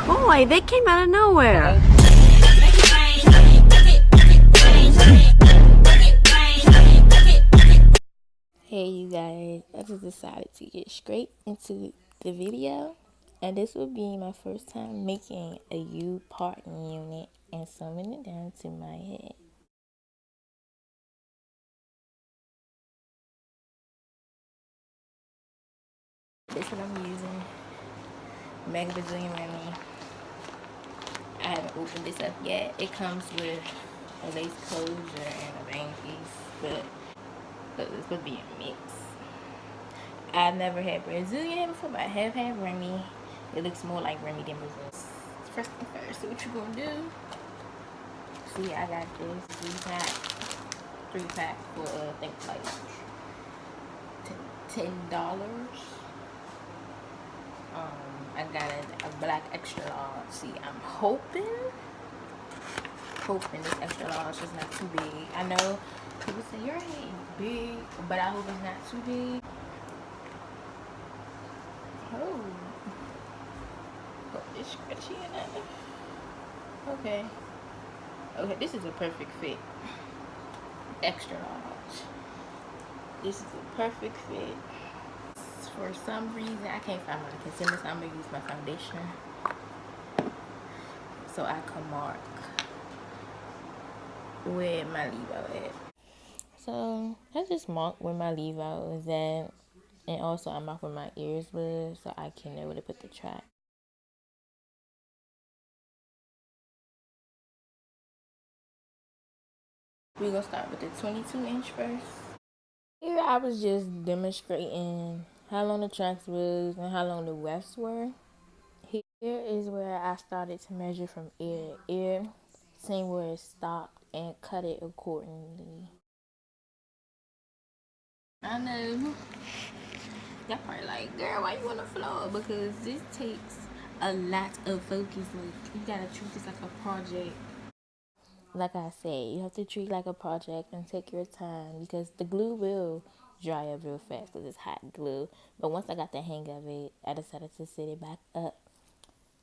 Boy, they came out of nowhere. Hey you guys, I just decided to get straight into the video, and this will be my first time making a U-part unit and sewing it down to my head. This is what I'm using, Mega Brazilian Remy. I haven't opened this up yet. It comes with a lace closure and a bang piece, but it's gonna be a mix. I've never had Brazilian hair before, but I have had Remy. It looks more like Remy than Brazilian. First thing first, so what you gonna do? See, I got this three pack for I think like $10. I got a black extra large. See, I'm hoping this extra large is not too big. I know people say your head is big, but I hope it's not too big. Oh, it's scratchy enough. Okay, this is a perfect fit. Extra large. This is a perfect fit. For some reason, I can't find my concealer, so I'm gonna use my foundation so I can mark where my leave out at. So I just marked where my leave out was at, and also I marked where my ears was so I can know where to put the track. We're gonna start with the 22-inch first. Here I was just demonstrating how long the tracks was and how long the wefts were. Here is where I started to measure from ear to ear, seeing where it stopped and cut it accordingly. I know. Y'all probably like, girl, why you on the floor? Because this takes a lot of focus. Like, you gotta treat this like a project. Like I said, you have to treat it like a project and take your time because the glue will dry up real fast because it's hot glue. But once I got the hang of it, I decided to set it back up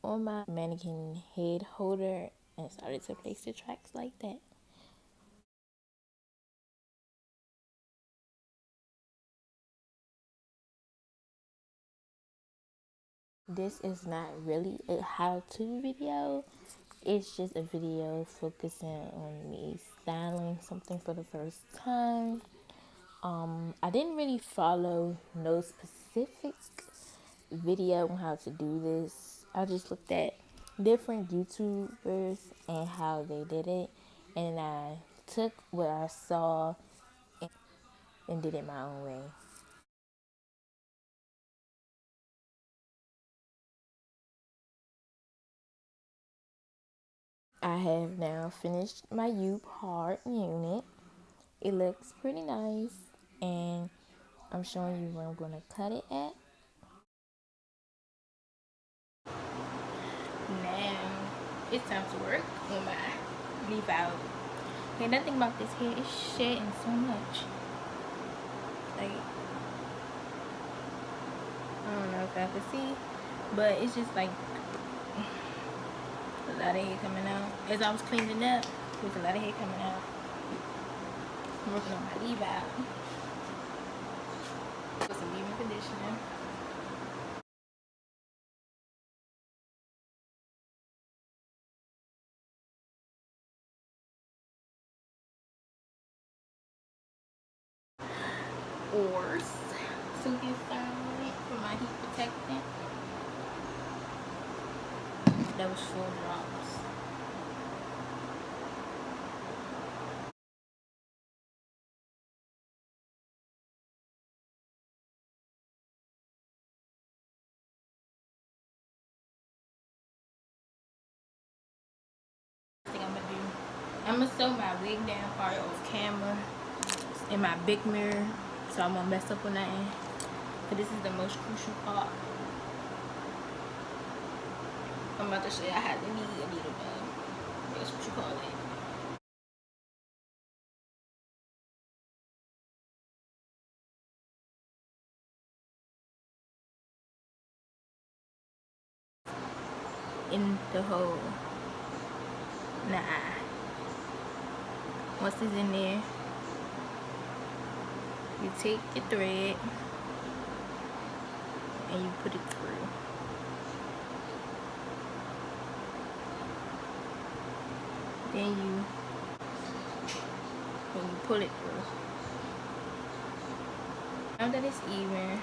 on my mannequin head holder and started to place the tracks like that. This is not really a how-to video. It's just a video focusing on me styling something for the first time. I didn't really follow no specific video on how to do this. I just looked at different YouTubers and how they did it, and I took what I saw and did it my own way. I have now finished my U-part unit. It looks pretty nice, and I'm showing you where I'm going to cut it at. Now, it's time to work on my leave out. Okay, nothing about this hair is shedding so much. Like, I don't know if I can see, but it's just like a lot of hair coming out. As I was cleaning up, there's a lot of hair coming out. I'm working on my leave out. Put some leave-in conditioner. Or soothing thermite for my heat protectant. That was 4 drops. Thing I'm gonna do, I'm gonna sew my wig down part off camera in my big mirror, so I won't mess up on nothing. But this is the most crucial part. I'm about to show you how to need a needle gun. That's what you call it. in the hole. Nah. Once it's in there, you take your thread and you put it through. Then you pull it through. Now that it's even,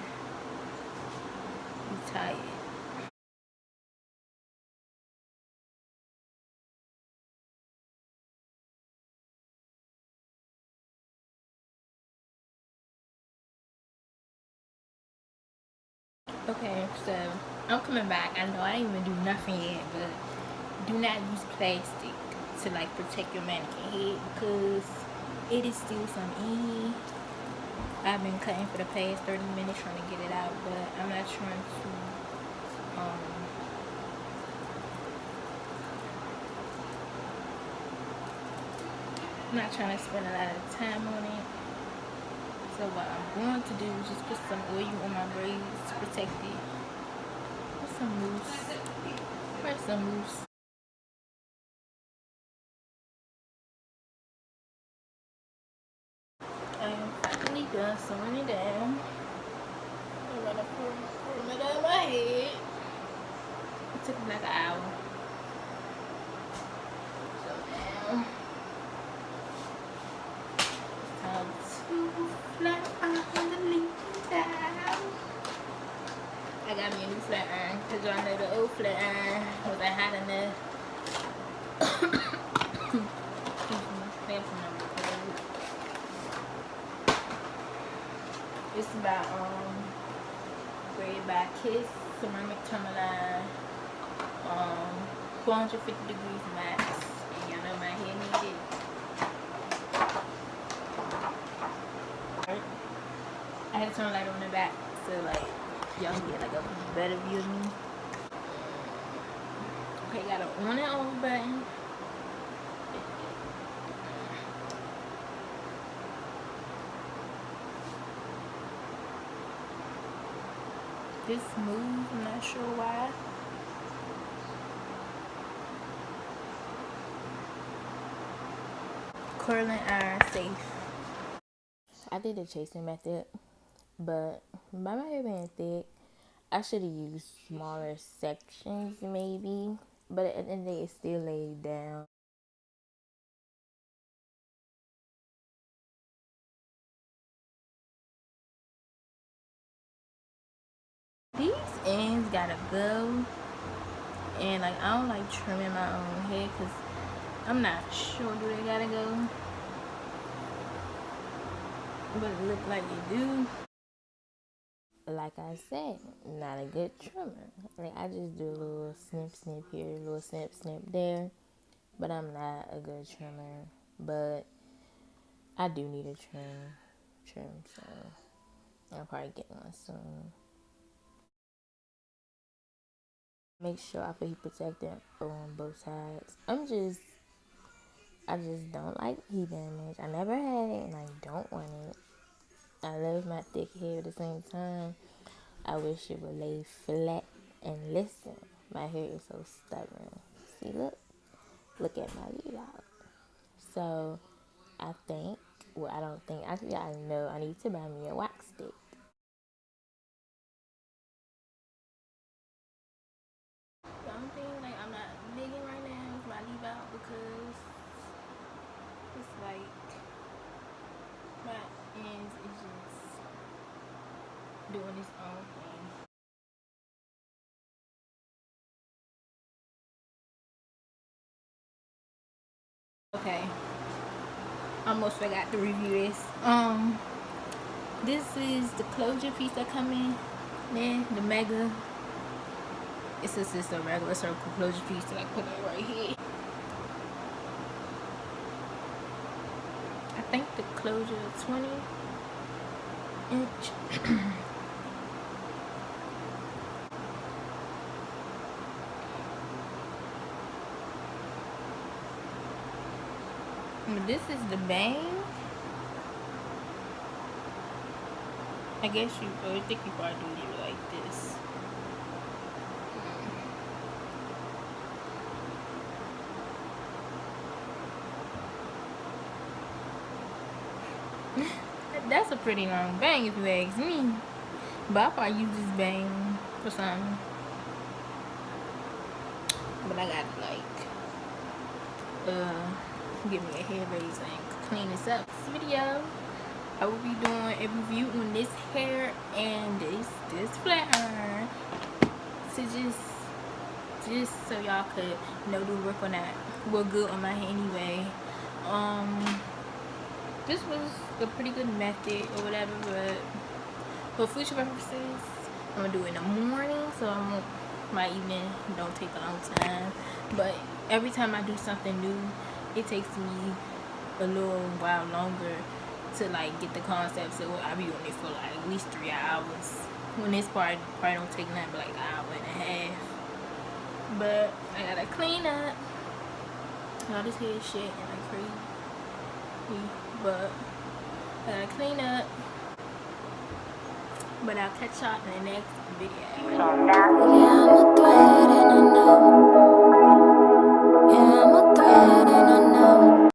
you tie it. Okay, so I'm coming back. I know I didn't even do nothing yet, but do not use plastic to like protect your mannequin head because it is still some in. I've been cutting for the past 30 minutes trying to get it out, but I'm not trying to I'm not trying to spend a lot of time on it. So what I'm going to do is just put some oil on my braids to protect it. Put some mousse. Where's some mousse? I am finally done sewing it down. I'm gonna put it on my head. It took me like an hour. So now, time to flat iron the link down. I got me a new flat iron because y'all know the old flat iron wasn't hot enough. Excuse me, I have some number cold. It's about grade by Kiss ceramic tourmaline, 450 degrees max, and y'all know my hair needed. I had to turn the light on the back so like y'all can get like a better view of me. Okay, got an on and off button. This move, I'm not sure why. Curling iron safe. I did the chasing method, but by my hair being thick, I should have used smaller sections maybe, but at the end of the day, it still laid down. These ends gotta go, and like I don't like trimming my own hair because I'm not sure do they gotta go, but it look like they do. Like I said, not a good trimmer. Like I just do a little snip here, a little snip there, but I'm not a good trimmer. But I do need a trim, so I'll probably get one soon. Make sure I put heat protectant on both sides. I just don't like heat damage. I never had it and I don't want it. I love my thick hair at the same time. I wish it would lay flat and listen. My hair is so stubborn. See, look at my lead out. So I think, well, I don't think, actually I know I need to buy me a wax stick. The only thing like I'm not digging right now is my leave out because it's like my ends is just doing its own thing. Okay, almost forgot to review this. This is the closure piece that come in. Then the mega. It's just a regular circle closure piece that I put it right here. I think the closure is 20 inch. This is the bang. I guess I think you probably do it like this. That's a pretty long bang if you ask me. But I probably use this bang for something. But I gotta like give me a hair raise and clean this up. This video I will be doing a review on this hair and this flat iron to just so y'all could know do work on that. Work good on my hair anyway. This was a pretty good method or whatever, but for future purposes I'm gonna do it in the morning so I won't, my evening don't take a long time. But every time I do something new, it takes me a little while longer to like get the concept, so I'll be on it for like at least 3 hours. When this part probably don't take nothing but like an hour and a half. But I gotta clean up all this hair shit and like crazy. But I gotta clean up. But I'll catch y'all in the next video.